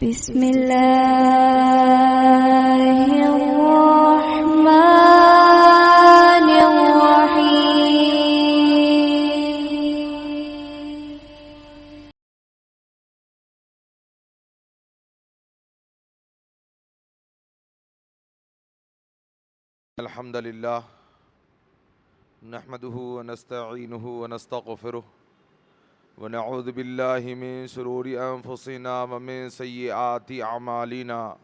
بسم الله الرحمن الرحيم. الحمد لله نحمده ونستعينه ونستغفره ونعوذ بالله من شرور أنفسنا ومن سيئات أعمالنا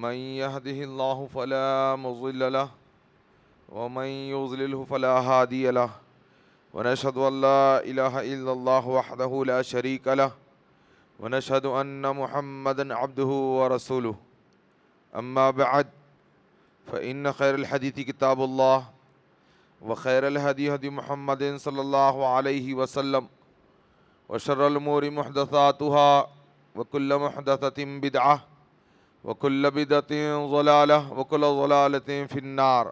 من يهده الله فلا مضل له ومن يضلله فلا هادي له ونشهد أن لا إله إلا الله وحده لا شريك له ونشهد أن محمدا عبده ورسوله أما بعد فإن خير الحديث كتاب الله وخير الهدي هدي محمد صلى الله عليه وسلم وشر الأمور محدثاتها وكل محدثة بدعة وكل بدعة ضلالة وكل ضلالة في النار.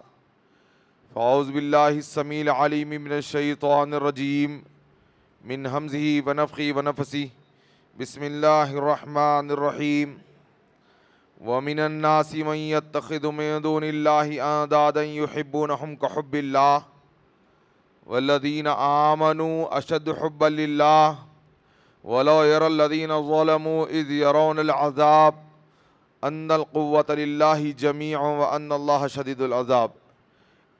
فأعوذ بالله السميع العليم من الشيطان الرجيم من همزه ونفخه ونفثه. بسم الله الرحمن الرحيم. ومن الناس من يتخذ من دون الله أندادا يحبونهم كحب الله والذين آمنوا أشد حبا لله ولو يرى الذين ظلموا إذ يرون العذاب أن القوة لله جميعا وأن الله شديد العذاب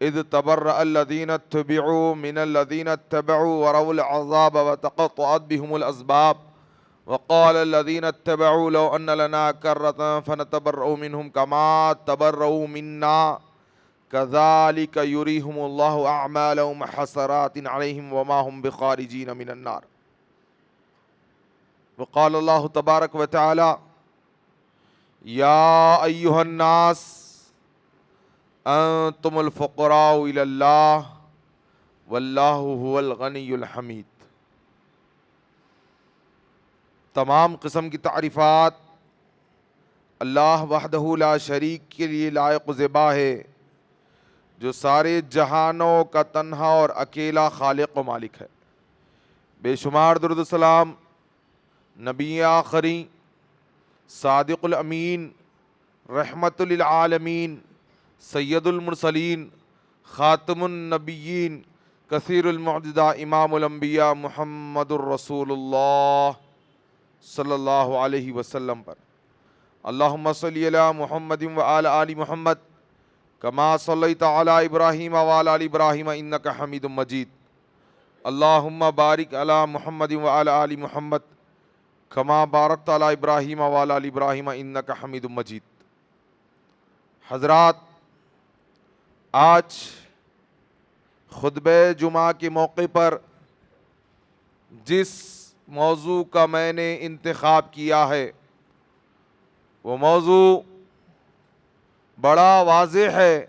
إذ تبرأ الذين اتبعوا من الذين اتبعوا ورأوا العذاب وتقطعت بهم الأسباب وقال الذين اتبعوا لو أن لنا كرة فنتبرأ منهم كما تبرؤوا منا كذلك يريهم الله أعمالهم حسرات عليهم وما هم بخارجين من النار. وقال الله تبارك وتعالى يا أيها الناس أنتم الفقراء إلى الله والله هو الغني الحميد. تمام قسم کی تعریفات اللہ وحدہ لا شریک کے لیے لائق و زیبا ہے، جو سارے جہانوں کا تنہا اور اکیلا خالق و مالک ہے. بے شمار درود و سلام نبی آخری صادق الامین رحمت للعالمین سید المرسلین خاتم النبیین کثیر المعجزہ امام الانبیاء محمد الرسول اللہ صلی اللہ علیہ وسلم پر. اللہم صلی علی محمد وعلی آل محمد کما صلیت علی ابراہیم وعلی آل ابراہیم انک حمید مجید. اللہم بارک علی محمد وعلی آل محمد کما بارکت علی ابراہیم وعلی آل ابراہیم انک حمید مجید. حضرات، آج خطبہ جمعہ کے موقع پر جس موضوع کا میں نے انتخاب کیا ہے وہ موضوع بڑا واضح ہے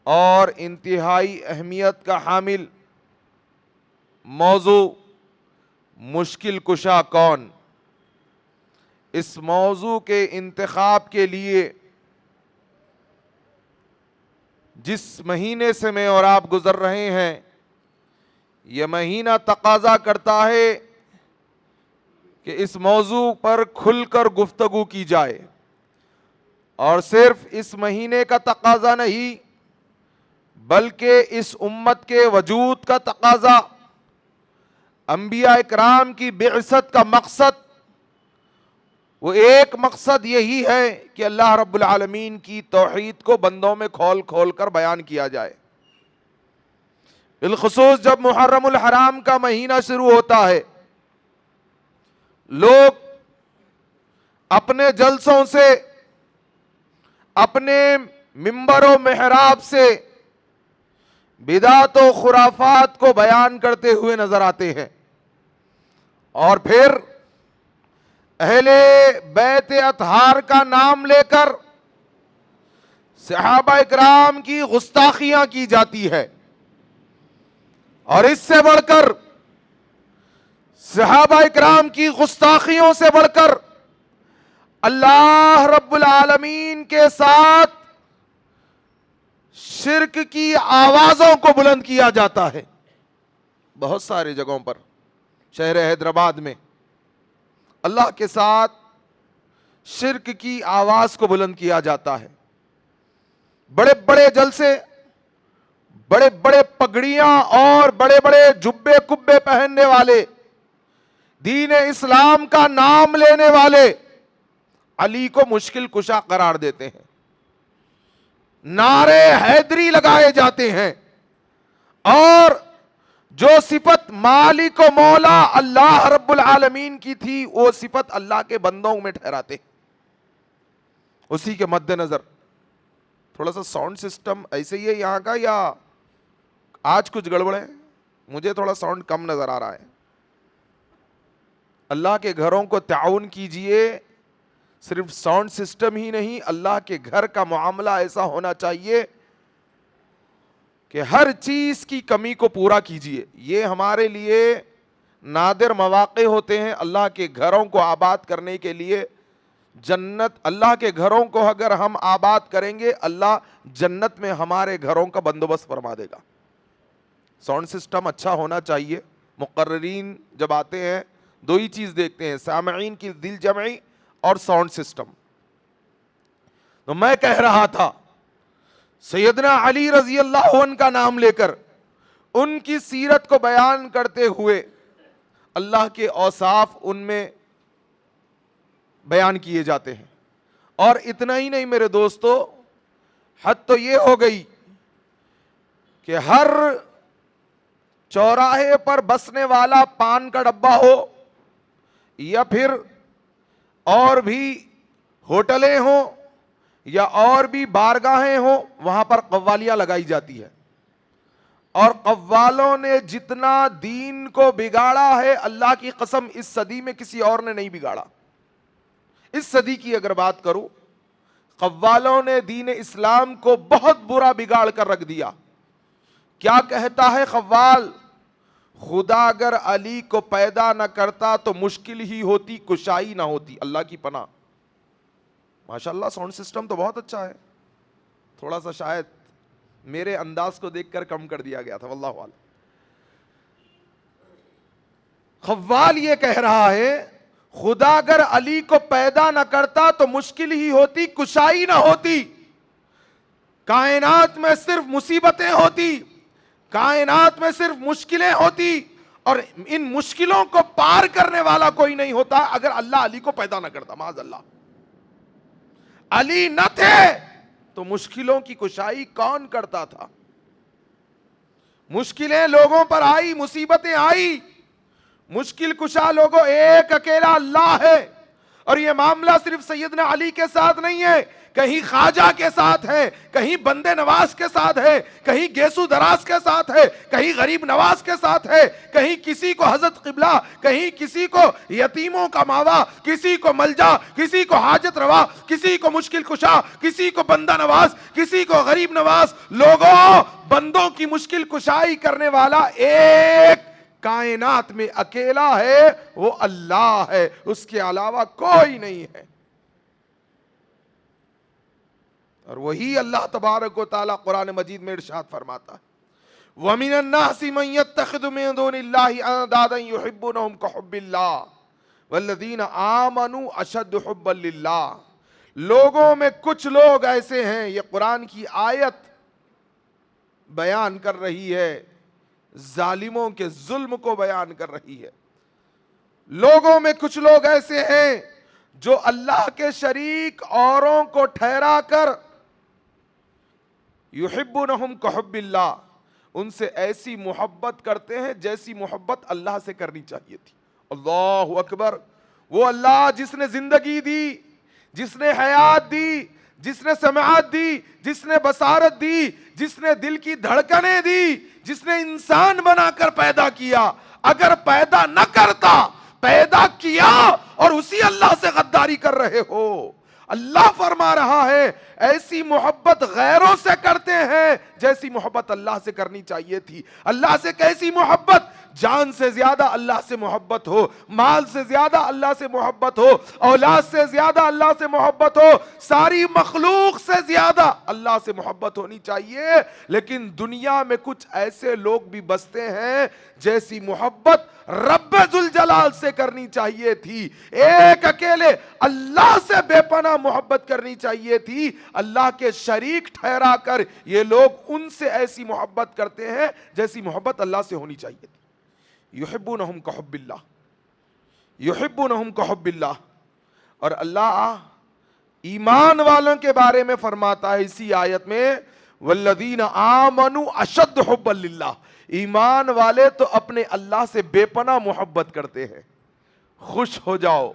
اور انتہائی اہمیت کا حامل موضوع مشکل کشا کون. اس موضوع کے انتخاب کے لیے جس مہینے سے میں اور آپ گزر رہے ہیں یہ مہینہ تقاضا کرتا ہے کہ اس موضوع پر کھل کر گفتگو کی جائے، اور صرف اس مہینے کا تقاضا نہیں بلکہ اس امت کے وجود کا تقاضا، انبیاء اکرام کی بعثت کا مقصد، وہ ایک مقصد یہی ہے کہ اللہ رب العالمین کی توحید کو بندوں میں کھول کھول کر بیان کیا جائے. بالخصوص جب محرم الحرام کا مہینہ شروع ہوتا ہے، لوگ اپنے جلسوں سے، اپنے منبر و محراب سے بدعت و خرافات کو بیان کرتے ہوئے نظر آتے ہیں، اور پھر اہل بیت اطہار کا نام لے کر صحابہ اکرام کی گستاخیاں کی جاتی ہے. اور اس سے بڑھ کر صحابہ اکرام کی گستاخیوں سے بڑھ کر اللہ رب العالمین کے ساتھ شرک کی آوازوں کو بلند کیا جاتا ہے. بہت سارے جگہوں پر، شہر حیدرآباد میں اللہ کے ساتھ شرک کی آواز کو بلند کیا جاتا ہے. بڑے بڑے جلسے، بڑے بڑے پگڑیاں اور بڑے بڑے جبے کبے پہننے والے، دین اسلام کا نام لینے والے علی کو مشکل کشا قرار دیتے ہیں، نعرے حیدری لگائے جاتے ہیں، اور جو صفت مالک و مولا اللہ رب العالمین کی تھی وہ صفت اللہ کے بندوں میں ٹھہراتے. اسی کے مد نظر تھوڑا سا ساؤنڈ سسٹم ایسے ہی ہے یہاں کا یا آج کچھ گڑبڑ ہے؟ مجھے تھوڑا ساؤنڈ کم نظر آ رہا ہے. اللہ کے گھروں کو تعاون کیجئے. صرف ساؤنڈ سسٹم ہی نہیں، اللہ کے گھر کا معاملہ ایسا ہونا چاہیے کہ ہر چیز کی کمی کو پورا کیجئے. یہ ہمارے لیے نادر مواقع ہوتے ہیں اللہ کے گھروں کو آباد کرنے کے لیے. جنت، اللہ کے گھروں کو اگر ہم آباد کریں گے اللہ جنت میں ہمارے گھروں کا بندوبست فرما دے گا. ساؤنڈ سسٹم اچھا ہونا چاہیے. مقررین جب آتے ہیں دو ہی چیز دیکھتے ہیں، سامعین کی دل جمعی اور ساؤنڈ سسٹم. تو میں کہہ رہا تھا سیدنا علی رضی اللہ عنہ کا نام لے کر ان کی سیرت کو بیان کرتے ہوئے اللہ کے اوصاف ان میں بیان کیے جاتے ہیں. اور اتنا ہی نہیں میرے دوستو، حد تو یہ ہو گئی کہ ہر چوراہے پر بسنے والا پان کا ڈبہ ہو یا پھر اور بھی ہوٹلیں ہوں یا اور بھی بارگاہیں ہوں، وہاں پر قوالیاں لگائی جاتی ہے. اور قوالوں نے جتنا دین کو بگاڑا ہے اللہ کی قسم اس صدی میں کسی اور نے نہیں بگاڑا. اس صدی کی اگر بات کروں، قوالوں نے دین اسلام کو بہت برا بگاڑ کر رکھ دیا. کیا کہتا ہے قوال؟ خدا اگر علی کو پیدا نہ کرتا تو مشکل ہی ہوتی، کشائی نہ ہوتی. اللہ کی پناہ. ماشاءاللہ ساؤنڈ سسٹم تو بہت اچھا ہے. تھوڑا سا شاید میرے انداز کو دیکھ کر کم کر دیا گیا تھا، واللہ اعلم. قوال یہ کہہ رہا ہے خدا اگر علی کو پیدا نہ کرتا تو مشکل ہی ہوتی، کشائی نہ ہوتی. کائنات میں صرف مصیبتیں ہوتی، کائنات میں صرف مشکلیں ہوتی، اور ان مشکلوں کو پار کرنے والا کوئی نہیں ہوتا اگر اللہ علی کو پیدا نہ کرتا. معاذ اللہ. علی نہ تھے تو مشکلوں کی کشائی کون کرتا تھا؟ مشکلیں لوگوں پر آئی، مصیبتیں آئی، مشکل کشا لوگوں ایک اکیلا اللہ ہے. اور یہ معاملہ صرف سیدنا علی کے ساتھ نہیں ہے، کہیں خواجہ کے ساتھ ہے، کہیں بندے نواز کے ساتھ ہے، کہیں گیسو دراز کے ساتھ ہے، کہیں غریب نواز کے ساتھ ہے، کہیں کسی کو حضرت قبلہ، کہیں کسی کو یتیموں کا ماوا، کسی کو ملجا، کسی کو حاجت روا، کسی کو مشکل کشا، کسی کو بندہ نواز، کسی کو غریب نواز. لوگوں، بندوں کی مشکل کشائی کرنے والا ایک کائنات میں اکیلا ہے، وہ اللہ ہے، اس کے علاوہ کوئی نہیں ہے. اور وہی اللہ تبارک و تعالی قرآن مجید میں ارشاد فرماتا ہے وَمِنَ النَّاسِ مَن يَتَّخِذُ مِن دُونِ اللَّهِ أَندَادًا يُحِبُّونَهُمْ كَحُبِّ اللَّهِ وَالَّذِينَ آمَنُوا أَشَدُّ حُبًّا لِلَّهِ. لوگوں میں کچھ لوگ ایسے ہیں، یہ قرآن کی آیت بیان کر رہی ہے، ظالموں کے ظلم کو بیان کر رہی ہے. لوگوں میں کچھ لوگ ایسے ہیں جو اللہ کے شریک اوروں کو ٹھہرا کر یحبونہم کحب اللہ، ان سے ایسی محبت کرتے ہیں جیسی محبت اللہ سے کرنی چاہیے تھی. اللہ اکبر. وہ اللہ جس نے زندگی دی، جس نے حیات دی، جس نے سماعت دی، جس نے بصارت دی، جس نے دل کی دھڑکنیں دی، جس نے انسان بنا کر پیدا کیا، اگر پیدا نہ کرتا، پیدا کیا اور اسی اللہ سے غداری کر رہے ہو. اللہ فرما رہا ہے ایسی محبت غیروں سے کرتے ہیں جیسی محبت اللہ سے کرنی چاہیے تھی. اللہ سے کیسی محبت؟ جان سے زیادہ اللہ سے محبت ہو، مال سے زیادہ اللہ سے محبت ہو، اولاد سے زیادہ اللہ سے محبت ہو، ساری مخلوق سے زیادہ اللہ سے محبت ہونی چاہیے. لیکن دنیا میں کچھ ایسے لوگ بھی بستے ہیں جیسی محبت رب ذوالجلال سے کرنی چاہیے تھی، ایک اکیلے اللہ سے بے پناہ محبت کرنی چاہیے تھی. اللہ کے شریک ٹھہرا کر یہ لوگ ان سے ایسی محبت کرتے ہیں جیسی محبت اللہ سے ہونی چاہیے تھی. یحبونہم کحب اللہ، یحبونہم کحب اللہ. اور اللہ ایمان والوں کے بارے میں فرماتا ہے اسی آیت میں والذین آمنوا اشد حبا للہ. ایمان والے تو اپنے اللہ سے بے پناہ محبت کرتے ہیں. خوش ہو جاؤ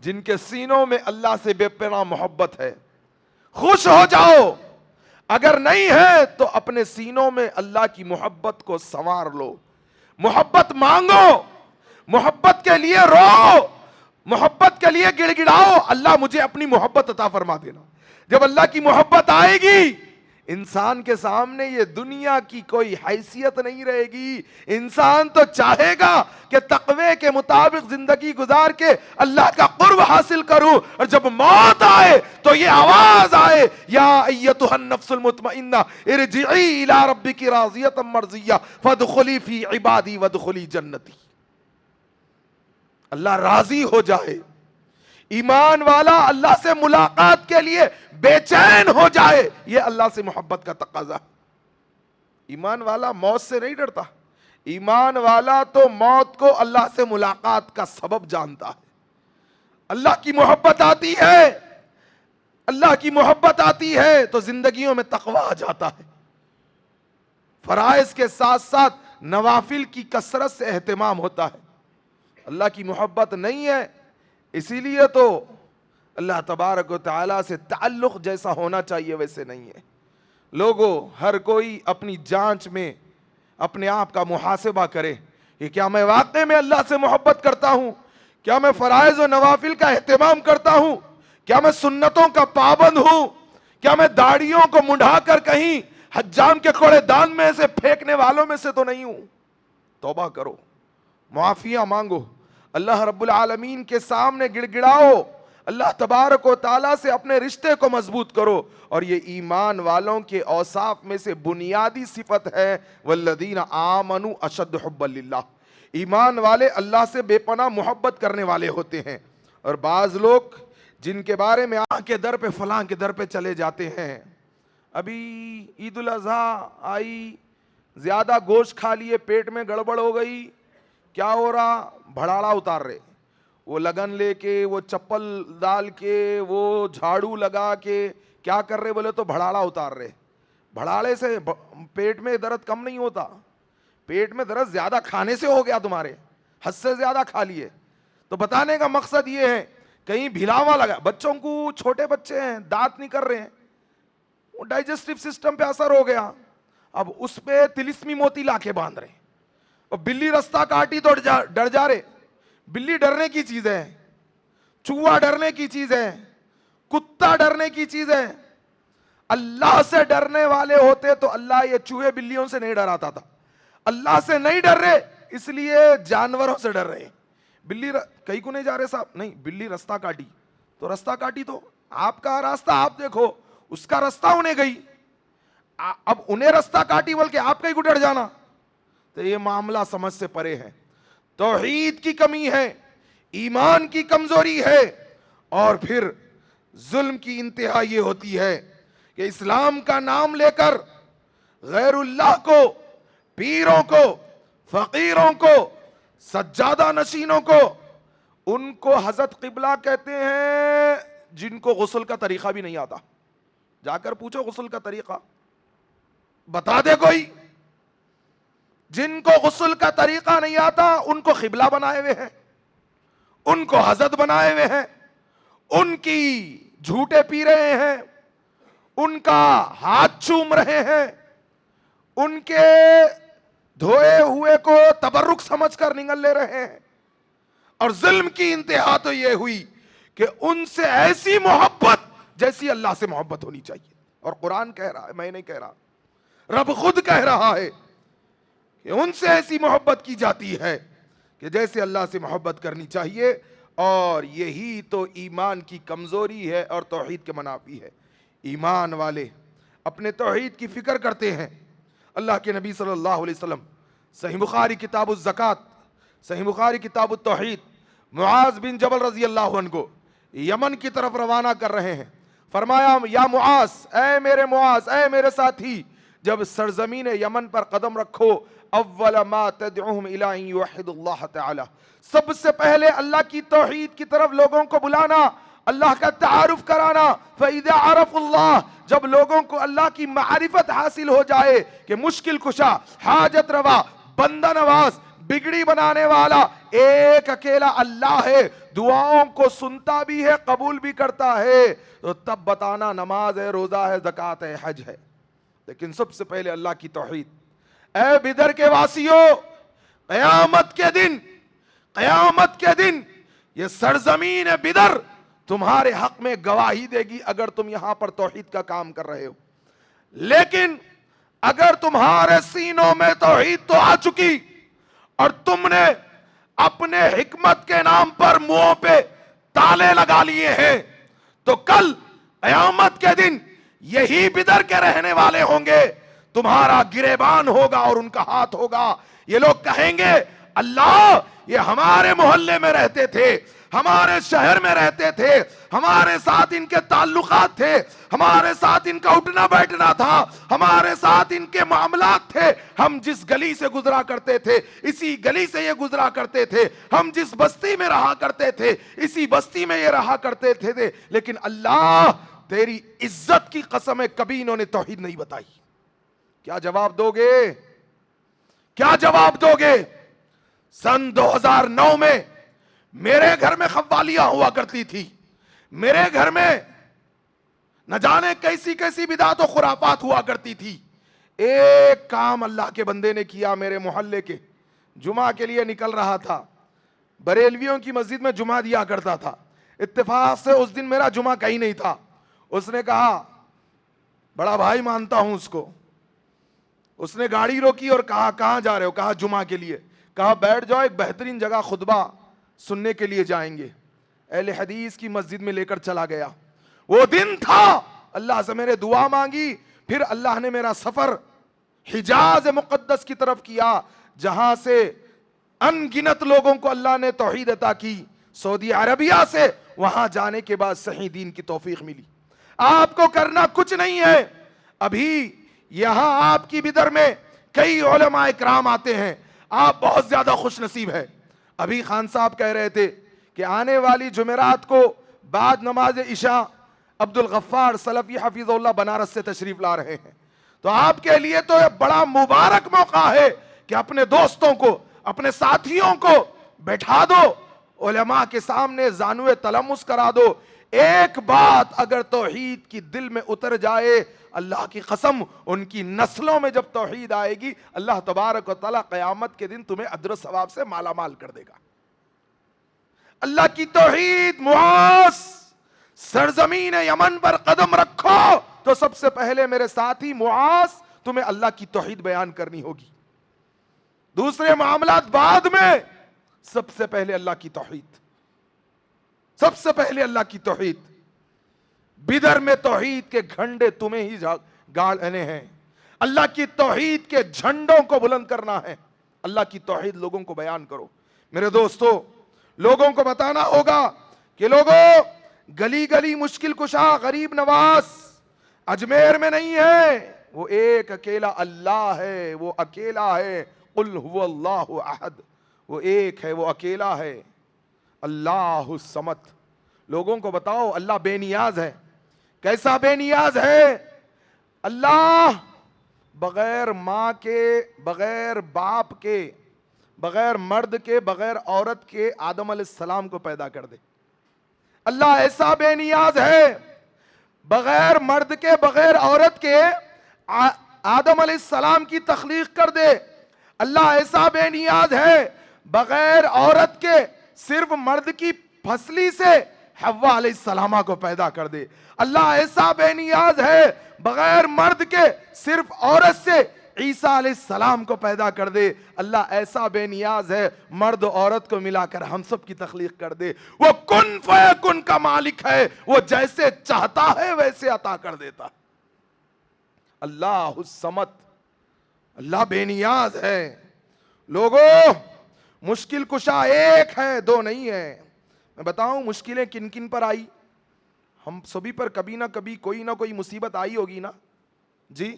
جن کے سینوں میں اللہ سے بے پناہ محبت ہے، خوش ہو جاؤ. اگر نہیں ہے تو اپنے سینوں میں اللہ کی محبت کو سنوار لو، محبت مانگو، محبت کے لیے رو، محبت کے لیے گڑ گڑاؤ، اللہ مجھے اپنی محبت عطا فرما دینا. جب اللہ کی محبت آئے گی انسان کے سامنے یہ دنیا کی کوئی حیثیت نہیں رہے گی. انسان تو چاہے گا کہ تقوی کے مطابق زندگی گزار کے اللہ کا قرب حاصل کروں، اور جب موت آئے تو یہ آواز آئے یا ایتھا النفس المطمئنہ ارجعی الی ربک راضیۃ مرضیہ فادخلی فی عبادی وادخلی جنتی. اللہ راضی ہو جائے، ایمان والا اللہ سے ملاقات کے لیے بے چین ہو جائے، یہ اللہ سے محبت کا تقاضا. ایمان والا موت سے نہیں ڈرتا، ایمان والا تو موت کو اللہ سے ملاقات کا سبب جانتا ہے. اللہ کی محبت آتی ہے، اللہ کی محبت آتی ہے تو زندگیوں میں تقویٰ آ جاتا ہے. فرائض کے ساتھ ساتھ نوافل کی کثرت سے اہتمام ہوتا ہے. اللہ کی محبت نہیں ہے، اسی لیے تو اللہ تبارک و تعالیٰ سے تعلق جیسا ہونا چاہیے ویسے نہیں ہے. لوگوں ہر کوئی اپنی جانچ میں اپنے آپ کا محاسبہ کرے کہ کیا میں واقعی میں اللہ سے محبت کرتا ہوں، کیا میں فرائض و نوافل کا اہتمام کرتا ہوں، کیا میں سنتوں کا پابند ہوں، کیا میں داڑھیوں کو منڈھا کر کہیں حجام کے کوڑے دان میں سے پھینکنے والوں میں سے تو نہیں ہوں. توبہ کرو، معافیاں مانگو، اللہ رب العالمین کے سامنے گڑ گڑاؤ، اللہ تبارک و تعالیٰ سے اپنے رشتے کو مضبوط کرو. اور یہ ایمان والوں کے اوصاف میں سے بنیادی صفت ہے والذین آمنوا اشد حبا للہ. ایمان والے اللہ سے بے پناہ محبت کرنے والے ہوتے ہیں. اور بعض لوگ جن کے بارے میں کے در پہ فلاں کے در پہ چلے جاتے ہیں، ابھی عید الاضحیٰ آئی، زیادہ گوشت کھا لیے، پیٹ میں گڑبڑ ہو گئی، کیا ہو رہا؟ بھڑاڑا اتار رہے، وہ لگن لے کے، وہ چپل ڈال کے، وہ جھاڑو لگا کے کیا کر رہے بولے تو بھڑاڑا اتار رہے. بھڑاڑے سے پیٹ میں درد کم نہیں ہوتا، پیٹ میں درد زیادہ کھانے سے ہو گیا، تمہارے حد سے زیادہ کھا لیے. تو بتانے کا مقصد یہ ہے کہیں بھلاوا لگا. بچوں کو، چھوٹے بچے ہیں، دانت نہیں کر رہے ہیں، وہ ڈائجسٹو سسٹم پہ اثر ہو گیا، اب اس پہ تلسمی موتی لا کے باندھ رہے. اور بلی رستہ کاٹی تو ڈر جا رہے. بلی ڈرنے کی چیز ہے، چوہا ڈرنے کی چیز ہے، کتا ڈرنے کی چیز ہے. اللہ سے ڈرنے والے ہوتے تو اللہ یہ چوہے بلیوں سے نہیں ڈراتا تھا. اللہ سے نہیں ڈر رہے اس لیے جانوروں سے ڈر رہے. بلی کہیں کو نہیں جا رہے صاحب، نہیں، بلی رستہ کاٹی تو رستہ کاٹی تو آپ کا راستہ آپ دیکھو، اس کا رستہ انہیں گئی، اب انہیں رستہ کاٹی بلکہ آپ کہیں کو ڈر جانا. تو یہ معاملہ سمجھ سے پرے ہے. توحید کی کمی ہے، ایمان کی کمزوری ہے، اور پھر ظلم کی انتہا یہ ہوتی ہے کہ اسلام کا نام لے کر غیر اللہ کو، پیروں کو، فقیروں کو، سجادہ نشینوں کو، ان کو حضرت قبلہ کہتے ہیں جن کو غسل کا طریقہ بھی نہیں آتا. جا کر پوچھو غسل کا طریقہ، بتا دے کوئی. جن کو غسل کا طریقہ نہیں آتا ان کو قبلہ بنائے ہوئے ہیں، ان کو حضرت بنائے ہوئے ہیں، ان کی جھوٹے پی رہے ہیں، ان کا ہاتھ چوم رہے ہیں، ان کے دھوئے ہوئے کو تبرک سمجھ کر نگل لے رہے ہیں. اور ظلم کی انتہا تو یہ ہوئی کہ ان سے ایسی محبت جیسی اللہ سے محبت ہونی چاہیے. اور قرآن کہہ رہا ہے، میں نہیں کہہ رہا، رب خود کہہ رہا ہے کہ ان سے ایسی محبت کی جاتی ہے کہ جیسے اللہ سے محبت کرنی چاہیے. اور یہی تو ایمان کی کمزوری ہے اور توحید کے منافی ہے. ایمان والے اپنے توحید کی فکر کرتے ہیں. اللہ کے نبی صلی اللہ علیہ وسلم صحیح بخاری کتاب الزکوٰۃ، صحیح بخاری کتاب التوحید، معاذ بن جبل رضی اللہ عنہ کو یمن کی طرف روانہ کر رہے ہیں. فرمایا یا معاذ، اے میرے معاذ، اے میرے ساتھی، جب سرزمین یمن پر قدم رکھو اول ما تدعوہم الی ان یوحدوا اللہ تعالی، سب سے پہلے اللہ کی توحید کی طرف لوگوں کو بلانا، اللہ کا تعارف کرانا. فَإِذَا عَرَفُوا اللَّهَ، جب لوگوں کو اللہ کی معرفت حاصل ہو جائے کہ مشکل کشا، حاجت روا، بندہ نواز، بگڑی بنانے والا ایک اکیلا اللہ ہے، دعاؤں کو سنتا بھی ہے، قبول بھی کرتا ہے، تو تب بتانا نماز ہے، روزہ ہے، زکوٰۃ ہے، حج ہے. لیکن سب سے پہلے اللہ کی توحید. اے بدر کے واسیوں، قیامت کے دن، قیامت کے دن یہ سرزمین بدر تمہارے حق میں گواہی دے گی اگر تم یہاں پر توحید کا کام کر رہے ہو. لیکن اگر تمہارے سینوں میں توحید تو آ چکی اور تم نے اپنے حکمت کے نام پر منہوں پہ تالے لگا لیے ہیں، تو کل قیامت کے دن یہی بدر کے رہنے والے ہوں گے، تمہارا گریبان ہوگا اور ان کا ہاتھ ہوگا. یہ لوگ کہیں گے اللہ یہ ہمارے محلے میں رہتے تھے، ہمارے شہر میں رہتے تھے، ہمارے ساتھ ان کے تعلقات تھے، ہمارے ساتھ ان کا اٹھنا بیٹھنا تھا، ہمارے ساتھ ان کے معاملات تھے، ہم جس گلی سے گزرا کرتے تھے اسی گلی سے یہ گزرا کرتے تھے، ہم جس بستی میں رہا کرتے تھے اسی بستی میں یہ رہا کرتے تھے. لیکن اللہ تیری عزت کی قسم ہے کبھی انہوں نے توحید نہیں بتائی. کیا جواب دو گے؟ کیا جواب دو گے؟ سن 2009 میں میرے گھر میں قوالیاں ہوا کرتی تھی، میرے گھر میں نہ جانے کیسی کیسی بدعت و خرافات ہوا کرتی تھی. ایک کام اللہ کے بندے نے کیا. میرے محلے کے جمعہ کے لیے نکل رہا تھا، بریلویوں کی مسجد میں جمعہ دیا کرتا تھا، اتفاق سے اس دن میرا جمعہ کہیں نہیں تھا. اس نے کہا، بڑا بھائی مانتا ہوں اس کو، اس نے گاڑی روکی اور کہا کہاں جا رہے ہو؟ کہا جمعہ کے لیے. کہا بیٹھ جاؤ، ایک بہترین جگہ خطبہ سننے کے لیے جائیں گے. اہل حدیث کی مسجد میں لے کر چلا گیا. وہ دن تھا اللہ سے میں نے دعا مانگی، پھر اللہ نے میرا سفر حجاز مقدس کی طرف کیا جہاں سے ان گنت لوگوں کو اللہ نے توحید عطا کی. سعودی عربیہ سے وہاں جانے کے بعد صحیح دین کی توفیق ملی. آپ کو کرنا کچھ نہیں ہے. ابھی یہاں آپ کی بدر میں کئی علماء اکرام آتے ہیں، آپ بہت زیادہ خوش نصیب ہے. ابھی خان صاحب کہہ رہے تھے کہ آنے والی جمعرات کو بعد نماز عشاء عبد الغفار سلفی حفیظ اللہ بنارس سے تشریف لا رہے ہیں. تو آپ کے لیے تو یہ بڑا مبارک موقع ہے کہ اپنے دوستوں کو، اپنے ساتھیوں کو بیٹھا دو، علماء کے سامنے زانوے تلمس کرا دو. ایک بات اگر توحید کی دل میں اتر جائے، اللہ کی قسم ان کی نسلوں میں جب توحید آئے گی اللہ تبارک و تعالیٰ قیامت کے دن تمہیں اجر و ثواب سے مالا مال کر دے گا. اللہ کی توحید. معاذ سرزمین یمن پر قدم رکھو تو سب سے پہلے میرے ساتھی معاذ تمہیں اللہ کی توحید بیان کرنی ہوگی. دوسرے معاملات بعد میں، سب سے پہلے اللہ کی توحید، سب سے پہلے اللہ کی توحید. بدر میں توحید کے گھنڈے تمہیں ہی گاڑنے ہیں، اللہ کی توحید کے جھنڈوں کو بلند کرنا ہے. اللہ کی توحید لوگوں کو بیان کرو. میرے دوستو، لوگوں کو بتانا ہوگا کہ لوگوں گلی گلی مشکل کشا غریب نواز اجمیر میں نہیں ہے، وہ ایک اکیلا اللہ ہے، وہ اکیلا ہے. قل هو اللہ احد، وہ ایک ہے، وہ اکیلا ہے. اللہ الصمد. لوگوں کو بتاؤ اللہ بے نیاز ہے. کیسا بے نیاز ہے؟ اللہ بغیر ماں کے، بغیر باپ کے، بغیر مرد کے، بغیر عورت کے آدم علیہ السلام کو پیدا کر دے. اللہ ایسا بے نیاز ہے، بغیر مرد کے، بغیر عورت کے آدم علیہ السلام کی تخلیق کر دے. اللہ ایسا بے نیاز ہے، بغیر عورت کے صرف مرد کی پھسلی سے حوا علیہ السلامہ کو پیدا کر دے. اللہ ایسا بے نیاز ہے بغیر مرد کے صرف عورت سے عیسیٰ علیہ السلام کو پیدا کر دے. اللہ ایسا بے نیاز ہے مرد و عورت کو ملا کر ہم سب کی تخلیق کر دے. وہ کن فیکن کا مالک ہے, وہ جیسے چاہتا ہے ویسے عطا کر دیتا. اللہ الصمد, اللہ بے نیاز ہے. لوگوں مشکل کشا ایک ہے, دو نہیں ہے. میں بتاؤں مشکلیں کن کن پر آئی؟ ہم سبھی پر کبھی نہ کبھی کوئی نہ کوئی مصیبت آئی ہوگی نا جی.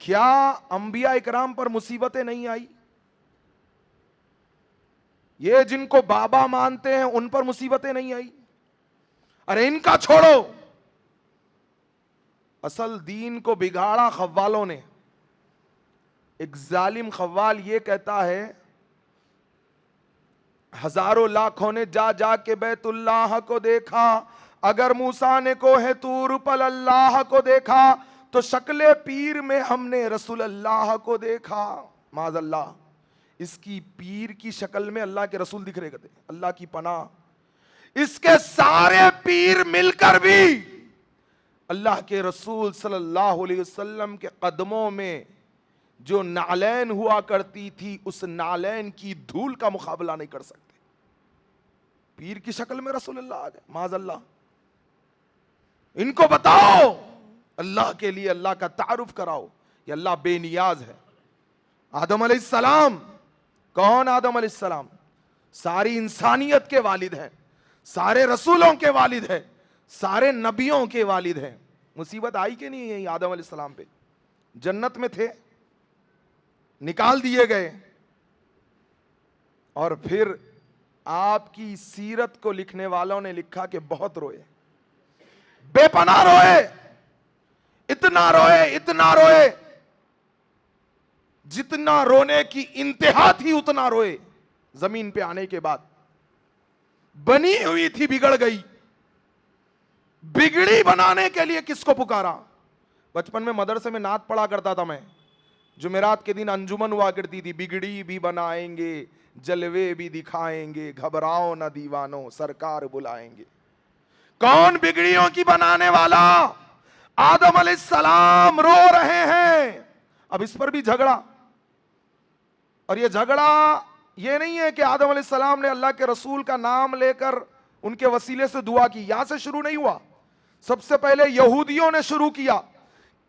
کیا انبیاء اکرام پر مصیبتیں نہیں آئی؟ یہ جن کو بابا مانتے ہیں ان پر مصیبتیں نہیں آئی؟ ارے ان کا چھوڑو, اصل دین کو بگاڑا خوالوں نے. ایک ظالم خوال یہ کہتا ہے ہزاروں لاکھوں نے جا جا کے بیت اللہ کو دیکھا, اگر موسیٰ نے کوہ طور پر اللہ کو دیکھا تو شکل پیر میں ہم نے رسول اللہ کو دیکھا. معاذ اللہ, اس کی پیر کی شکل میں اللہ کے رسول دکھ رہے تھے. اللہ کی پناہ, اس کے سارے پیر مل کر بھی اللہ کے رسول صلی اللہ علیہ وسلم کے قدموں میں جو نعلین ہوا کرتی تھی اس نعلین کی دھول کا مقابلہ نہیں کر سکتے. پیر کی شکل میں رسول اللہ آ گئے. معاذ اللہ, ان کو بتاؤ اللہ کے لیے اللہ کا تعارف کراؤ, یہ اللہ بے نیاز ہے. آدم علیہ السلام, کون آدم علیہ السلام؟ ساری انسانیت کے والد ہیں, سارے رسولوں کے والد ہیں, سارے نبیوں کے والد ہیں. مصیبت آئی کہ نہیں ہے آدم علیہ السلام پہ؟ جنت میں تھے, نکال دیے گئے, اور پھر آپ کی سیرت کو لکھنے والوں نے لکھا کہ بہت روئے, بے پناہ روئے, اتنا روئے اتنا روئے, جتنا رونے کی انتہا تھی اتنا روئے. زمین پہ آنے کے بعد بنی ہوئی تھی بگڑ گئی, بگڑی بنانے کے لیے کس کو پکارا؟ بچپن میں مدرسے میں نعت پڑھا کرتا تھا میں, جمعرات کے دن انجمن ہوا کرتی تھی, بگڑی بھی بنائیں گے جلوے بھی دکھائیں گے, گھبراؤ نہ دیوانوں سرکار بلائیں گے. کون بگڑیوں کی بنانے والا؟ آدم علیہ السلام رو رہے ہیں. اب اس پر بھی جھگڑا, اور یہ جھگڑا یہ نہیں ہے کہ آدم علیہ السلام نے اللہ کے رسول کا نام لے کر ان کے وسیلے سے دعا کی. یہاں سے شروع نہیں ہوا, سب سے پہلے یہودیوں نے شروع کیا.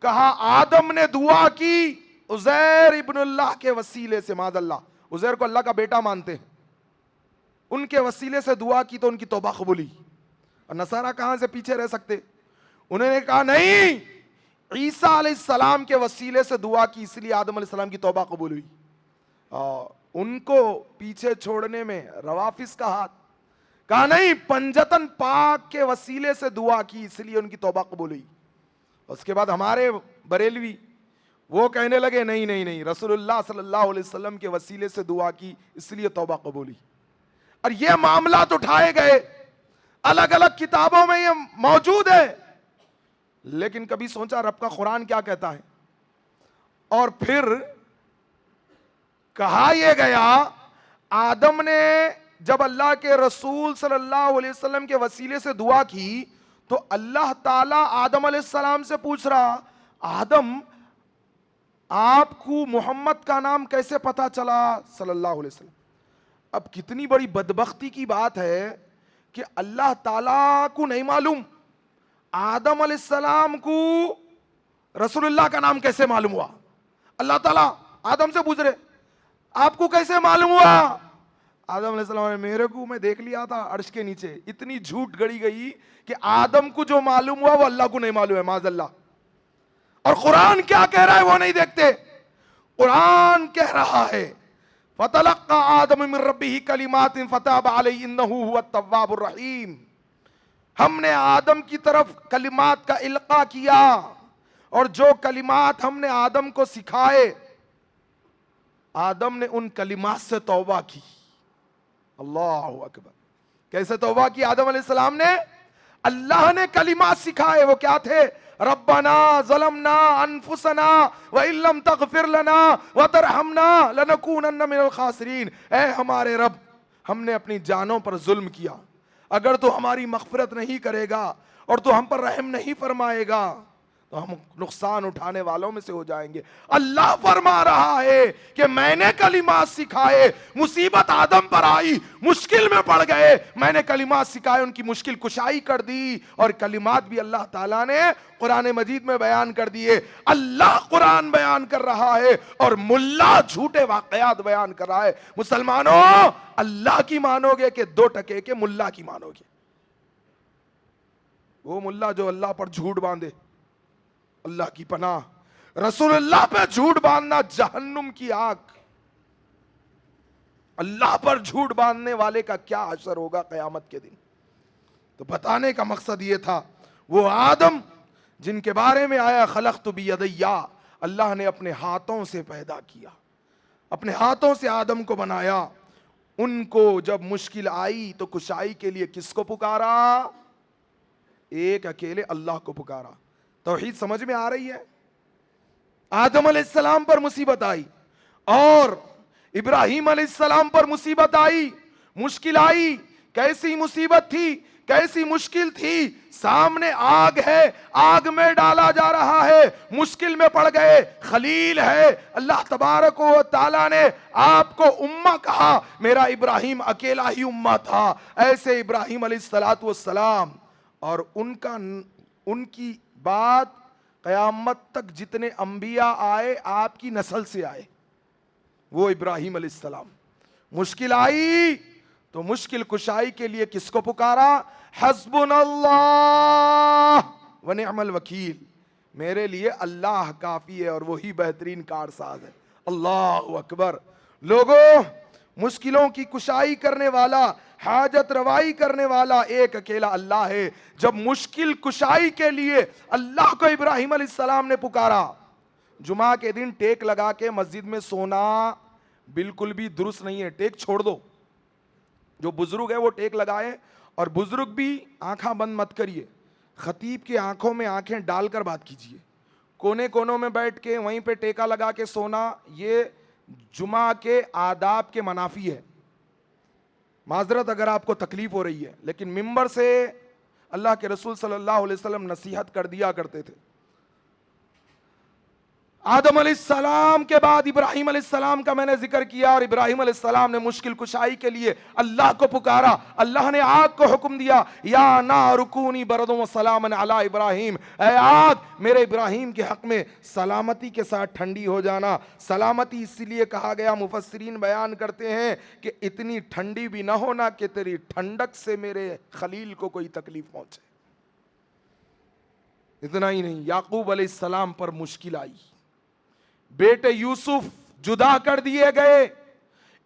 کہا آدم نے دعا کی عزیر ابن اللہ کے وسیلے سے. معاذ اللہ, عزیر کو اللہ کا بیٹا مانتے ہیں, ان کے وسیلے سے دعا کی تو ان کی توبہ قبولی. اور نصارہ کہاں سے پیچھے رہ سکتے؟ انہوں نے کہا نہیں, عیسیٰ علیہ السلام کے وسیلے سے دعا کی اس لیے آدم علیہ السلام کی توبہ قبول ہوئی. ان کو پیچھے چھوڑنے میں روافظ کا ہاتھ. کہا نہیں, پنجتن پاک کے وسیلے سے دعا کی اس لیے ان کی توبہ قبول ہوئی. اس کے بعد ہمارے بریلوی وہ کہنے لگے نہیں نہیں نہیں, رسول اللہ صلی اللہ علیہ وسلم کے وسیلے سے دعا کی اس لیے توبہ قبول ہوئی. اور یہ معاملات اٹھائے گئے, الگ الگ کتابوں میں یہ موجود ہے, لیکن کبھی سوچا رب کا قرآن کیا کہتا ہے؟ اور پھر کہا یہ گیا آدم نے جب اللہ کے رسول صلی اللہ علیہ وسلم کے وسیلے سے دعا کی تو اللہ تعالیٰ آدم علیہ السلام سے پوچھ رہا, آدم آپ کو محمد کا نام کیسے پتا چلا صلی اللہ علیہ وسلم. اب کتنی بڑی بدبختی کی بات ہے کہ اللہ تعالیٰ کو نہیں معلوم, آدم علیہ السلام کو رسول اللہ کا نام کیسے معلوم ہوا؟ اللہ تعالیٰ آدم سے پوچھ رہے آپ کو کیسے معلوم ہوا؟ آدم علیہ السلام نے میرے کو میں دیکھ لیا تھا عرش کے نیچے. اتنی جھوٹ گڑی گئی کہ آدم کو جو معلوم ہوا وہ اللہ کو نہیں معلوم ہے. معاذ اللہ. اور قرآن کیا کہہ رہا ہے وہ نہیں دیکھتے. قرآن کہہ رہا ہے فَتَلَقَّى آدَمُ مِن رَبِّهِ كَلِمَاتٍ فَتَابَ عَلَيْهِ إِنَّهُ هُوَ التَّوَّابُ الرَّحِيمُ. ہم نے آدم کی طرف کلمات کا القاء کیا اور جو کلمات ہم نے آدم کو سکھائے آدم نے ان کلمات سے توبہ کی. اللہ اکبر. کیسے توبہ کی آدم علیہ السلام نے؟ اللہ نے کلمات سکھائے. وہ کیا تھے؟ ربنا ظلمنا انفسنا وان لم تغفر لنا وترحمنا لنکونن من الخاسرین. اے ہمارے رب, ہم نے اپنی جانوں پر ظلم کیا, اگر تو ہماری مغفرت نہیں کرے گا اور تو ہم پر رحم نہیں فرمائے گا تو ہم نقصان اٹھانے والوں میں سے ہو جائیں گے۔ اللہ فرما رہا ہے کہ میں نے کلمات سکھائے، مصیبت آدم پر آئی، مشکل میں پڑ گئے، میں نے کلمات سکھائے، ان کی مشکل کشائی کر دی، اور کلمات بھی اللہ تعالیٰ نے قرآن مجید میں بیان کر دیے۔ اللہ قرآن بیان کر رہا ہے اور ملا جھوٹے واقعات بیان کر رہا ہے۔ مسلمانوں، اللہ کی مانو گے کہ 2 ٹکے کے ملا کی مانو گے؟ وہ ملا جو اللہ پر جھوٹ باندھے، اللہ کی پناہ، رسول اللہ پہ جھوٹ باندھنا جہنم کی آگ۔ اللہ پر جھوٹ باندھنے والے کا کیا حشر ہوگا قیامت کے دن؟ تو بتانے کا مقصد یہ تھا، وہ آدم جن کے بارے میں آیا خلقت بیدیا، اللہ نے اپنے ہاتھوں سے پیدا کیا، اپنے ہاتھوں سے آدم کو بنایا۔ ان کو جب مشکل آئی تو کشائی کے لیے کس کو پکارا؟ ایک اکیلے اللہ کو پکارا۔ توحید سمجھ میں آ رہی ہے؟ آدم علیہ السلام پر مصیبت آئی اور ابراہیم علیہ السلام پر مصیبت آئی، مشکل آئی۔ کیسی مصیبت تھی، کیسی مشکل تھی؟ سامنے آگ ہے، آگ میں ڈالا جا رہا ہے، مشکل میں پڑ گئے، خلیل ہے۔ اللہ تبارک و تعالیٰ نے آپ کو امہ کہا، میرا ابراہیم اکیلا ہی امہ تھا۔ ایسے ابراہیم علیہ السلام اور ان کی بعد قیامت تک جتنے انبیاء آئے آپ کی نسل سے آئے، وہ ابراہیم علیہ السلام۔ مشکل آئی تو مشکل کشائی کے لیے کس کو پکارا؟ حسبنا اللہ ونعم الوکیل، میرے لیے اللہ کافی ہے اور وہی بہترین کارساز ہے۔ اللہ اکبر۔ لوگوں، مشکلوں کی کشائی کرنے والا، حاجت روائی کرنے والا ایک اکیلا اللہ ہے۔ جب مشکل کشائی کے لیے اللہ کو ابراہیم علیہ السلام نے پکارا، جمعہ کے دن ٹیک لگا کے مسجد میں سونا بالکل بھی درست نہیں ہے، ٹیک چھوڑ دو۔ جو بزرگ ہے وہ ٹیک لگائے، اور بزرگ بھی آنکھاں بند مت کریے، خطیب کی آنکھوں میں آنکھیں ڈال کر بات کیجیے۔ کونے کونوں میں بیٹھ کے وہیں پہ ٹیکا لگا کے سونا، یہ جمعہ کے آداب کے منافی ہے۔ معذرت اگر آپ کو تکلیف ہو رہی ہے، لیکن ممبر سے اللہ کے رسول صلی اللہ علیہ وسلم نصیحت کر دیا کرتے تھے۔ آدم علیہ السلام کے بعد ابراہیم علیہ السلام کا میں نے ذکر کیا، اور ابراہیم علیہ السلام نے مشکل کشائی کے لیے اللہ کو پکارا۔ اللہ نے آگ کو حکم دیا، یا نار کونی بردا وسلاما علی ابراہیم، اے آگ میرے ابراہیم کے حق میں سلامتی کے ساتھ ٹھنڈی ہو جانا۔ سلامتی اس لیے کہا گیا، مفسرین بیان کرتے ہیں کہ اتنی ٹھنڈی بھی نہ ہونا کہ تیری ٹھنڈک سے میرے خلیل کو کوئی تکلیف پہنچے۔ اتنا ہی نہیں، یعقوب علیہ السلام پر مشکل آئی، بیٹے یوسف جدا کر دیے گئے،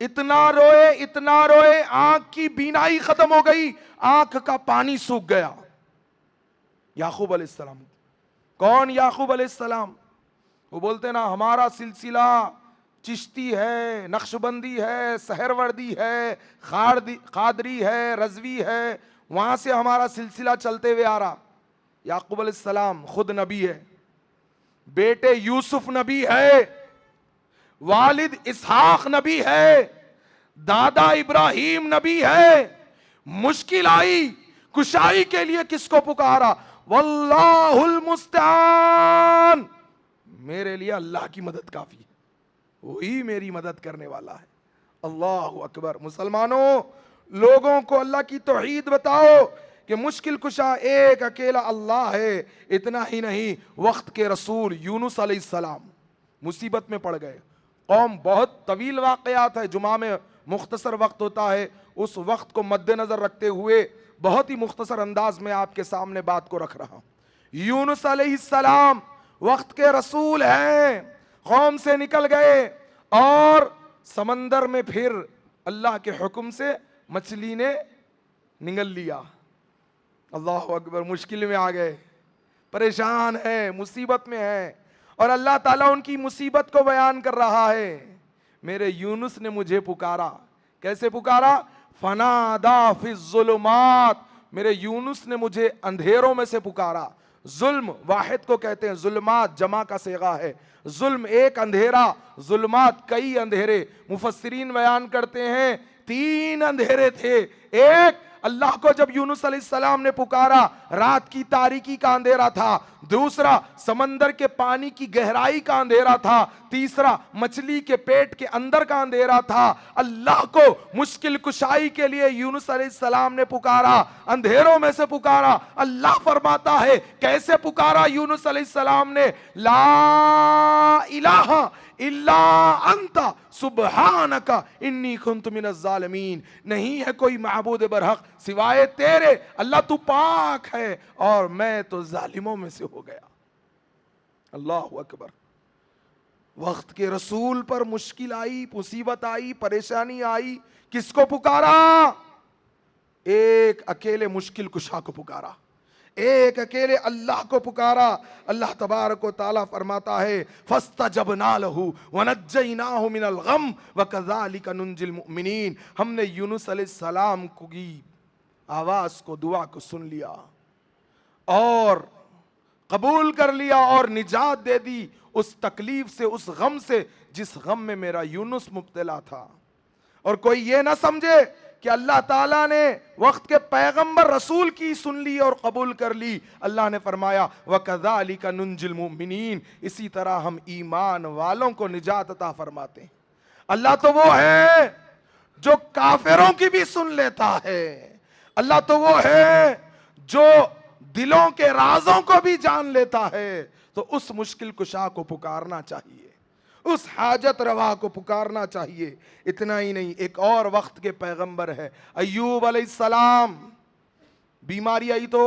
اتنا روئے، آنکھ کی بینائی ختم ہو گئی، آنکھ کا پانی سوکھ گیا۔ یعقوب علیہ السلام، کون یعقوب علیہ السلام؟ وہ بولتے نا ہمارا سلسلہ چشتی ہے، نقشبندی ہے، سہروردی ہے، قادری ہے، رضوی ہے، وہاں سے ہمارا سلسلہ چلتے ہوئے آ رہا۔ یعقوب علیہ السلام خود نبی ہے، بیٹے یوسف نبی ہے، والد اسحاق نبی ہے، دادا ابراہیم نبی ہے۔ مشکل آئی، کشائی کے لیے کس کو پکارا؟ واللہ المستعان، میرے لیے اللہ کی مدد کافی ہے، وہی میری مدد کرنے والا ہے۔ اللہ اکبر۔ مسلمانوں، لوگوں کو اللہ کی توحید بتاؤ کہ مشکل کشا ایک اکیلا اللہ ہے۔ اتنا ہی نہیں، وقت کے رسول یونس علیہ السلام مصیبت میں پڑ گئے۔ قوم، بہت طویل واقعات ہے، جمعہ میں مختصر وقت ہوتا ہے، اس وقت کو مد نظر رکھتے ہوئے بہت ہی مختصر انداز میں آپ کے سامنے بات کو رکھ رہا ہوں۔ یونس علیہ السلام وقت کے رسول ہیں، قوم سے نکل گئے اور سمندر میں پھر اللہ کے حکم سے مچھلی نے نگل لیا۔ اللہ اکبر۔ مشکل میں آ گئے، پریشان ہے، مصیبت میں ہے، اور اللہ تعالیٰ ان کی مصیبت کو بیان کر رہا ہے۔ میرے یونس نے مجھے پکارا، کیسے پکارا؟ فنادا فی الظلمات، میرے یونس نے مجھے اندھیروں میں سے پکارا۔ ظلم واحد کو کہتے ہیں، ظلمات جمع کا صیغہ ہے۔ ظلم ایک اندھیرا، ظلمات کئی اندھیرے۔ مفسرین بیان کرتے ہیں 3 اندھیرے تھے۔ ایک اللہ کو جب یونس علیہ السلام نے پکارا رات کی تاریکی کا اندھیرا تھا، دوسرا سمندر کے پانی کی گہرائی کا اندھیرا تھا، تیسرا مچھلی کے پیٹ کے اندر کا اندھیرا تھا، اللہ کو مشکل کشائی کے لیے یونس علیہ السلام نے پکارا، اندھیروں میں سے پکارا۔ اللہ فرماتا ہے کیسے پکارا یونس علیہ السلام نے، لا الہ الا انت سبحانک انی کنت من الظالمین، نہیں ہے کوئی معبود برحق سوائے تیرے، اللہ تو پاک ہے اور میں تو ظالموں میں سے ہو گیا۔ اللہ اکبر۔ وقت کے رسول پر مشکل آئی، مصیبت آئی، پریشانی آئی، کس کو پکارا؟ ایک اکیلے مشکل کشا کو پکارا، ایک اکیلے اللہ کو پکارا۔ اللہ تبارک و تعالیٰ فرماتا ہے فَاسْتَجَبْنَا لَهُ وَنَجَّيْنَاهُ مِنَ الْغَمِّ وَكَذَلِكَ نُنْجِي الْمُؤْمِنِينَ، ہم نے یونس علیہ السلام کی آواز کو، دعا کو سن لیا اور قبول کر لیا اور نجات دے دی اس تکلیف سے، اس غم سے جس غم میں میرا یونس مبتلا تھا۔ اور کوئی یہ نہ سمجھے کہ اللہ تعالیٰ نے وقت کے پیغمبر رسول کی سن لی اور قبول کر لی، اللہ نے فرمایا وَكَذَلِكَ نُنْجِي الْمُؤْمِنِينَ، اسی طرح ہم ایمان والوں کو نجات عطا فرماتے ہیں۔ اللہ تو وہ ہے جو کافروں کی بھی سن لیتا ہے، اللہ تو وہ ہے جو دلوں کے رازوں کو بھی جان لیتا ہے۔ تو اس مشکل کشا کو پکارنا چاہیے، اس حاجت روا کو پکارنا چاہیے۔ اتنا ہی نہیں، ایک اور وقت کے پیغمبر ہے ایوب علیہ السلام۔ بیماری آئی تو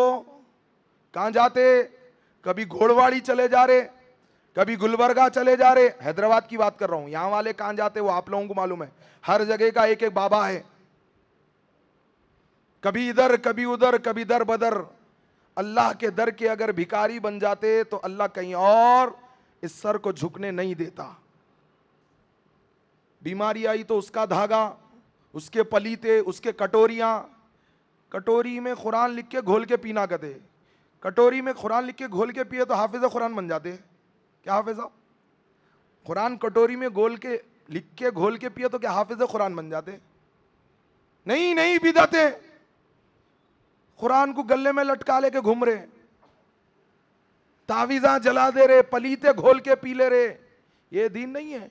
کہاں جاتے؟ کبھی گھوڑواڑی چلے جا رہے، کبھی گلبرگہ چلے جا رہے، حیدرآباد کی بات کر رہا ہوں، یہاں والے کہاں جاتے وہ آپ لوگوں کو معلوم ہے، ہر جگہ کا ایک ایک بابا ہے، کبھی ادھر کبھی ادھر کبھی در بدر۔ اللہ کے در کے اگر بھکاری بن جاتے تو اللہ کہیں اور اس سر کو جھکنے نہیں دیتا۔ بیماری آئی تو اس کا دھاگا، اس کے پلیتے، اس کے کٹوریاں، کٹوری میں قرآن لکھ کے گھول کے پینا کہتے، کٹوری میں قرآن لکھ کے گھول کے پیے تو حافظ قرآن بن جاتے۔ کیا حافظ صاحب؟ قرآن کٹوری میں گھول کے لکھ کے گھول کے پیے تو کیا حافظ قرآن بن جاتے؟ نہیں نہیں، بدعتیں۔ قرآن کو گلے میں لٹکا لے کے گھوم رہے، تعویذاں جلا دے رہے، پلیتے گھول کے پی لے رہے، یہ دین نہیں ہے۔